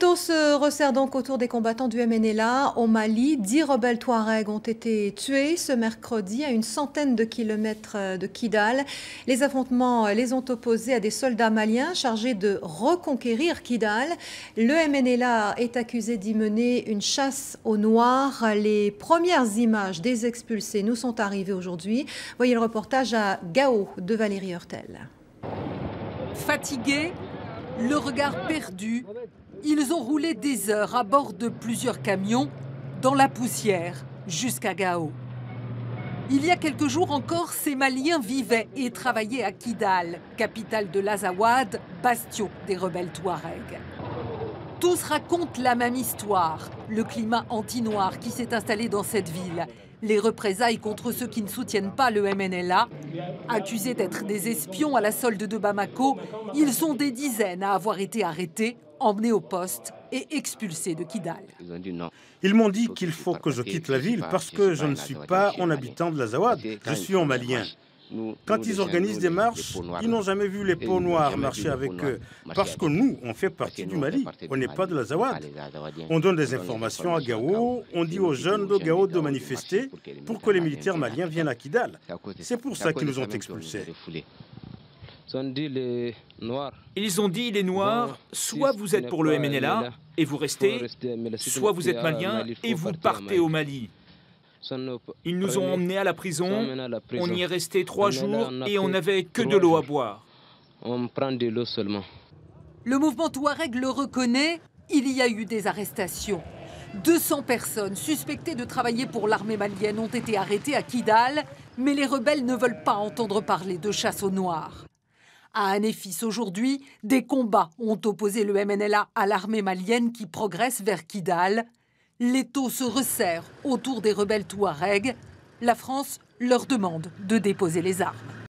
L'étau se resserre donc autour des combattants du MNLA au Mali. 10 rebelles touaregs ont été tués ce mercredi à une centaine de kilomètres de Kidal. Les affrontements les ont opposés à des soldats maliens chargés de reconquérir Kidal. Le MNLA est accusé d'y mener une chasse aux Noirs. Les premières images des expulsés nous sont arrivées aujourd'hui. Voyez le reportage à Gao de Valérie Hurtel. Fatigués, le regard perdu, ils ont roulé des heures à bord de plusieurs camions dans la poussière jusqu'à Gao. Il y a quelques jours encore, ces Maliens vivaient et travaillaient à Kidal, capitale de l'Azawad, bastion des rebelles touaregs. Tous racontent la même histoire, le climat anti-noir qui s'est installé dans cette ville, les représailles contre ceux qui ne soutiennent pas le MNLA. Accusés d'être des espions à la solde de Bamako, ils sont des dizaines à avoir été arrêtés, emmenés au poste et expulsés de Kidal. Ils m'ont dit qu'il faut que je quitte la ville parce que je ne suis pas un habitant de l'Azawad, je suis un Malien. Quand ils organisent des marches, ils n'ont jamais vu les peaux noires marcher avec eux. Parce que nous, on fait partie du Mali, on n'est pas de l'Azawad. On donne des informations à Gao, on dit aux jeunes de Gao de manifester pour que les militaires maliens viennent à Kidal. C'est pour ça qu'ils nous ont expulsés. Ils ont dit, les Noirs, soit vous êtes pour le MNLA et vous restez, soit vous êtes Malien et vous partez au Mali. Ils nous ont emmenés à la prison, on y est resté 3 jours et on n'avait que de l'eau à boire. Le mouvement touareg le reconnaît, il y a eu des arrestations. 200 personnes suspectées de travailler pour l'armée malienne ont été arrêtées à Kidal, mais les rebelles ne veulent pas entendre parler de chasse aux Noirs. À Anéfis aujourd'hui, des combats ont opposé le MNLA à l'armée malienne qui progresse vers Kidal. L'étau se resserre autour des rebelles touaregs. La France leur demande de déposer les armes.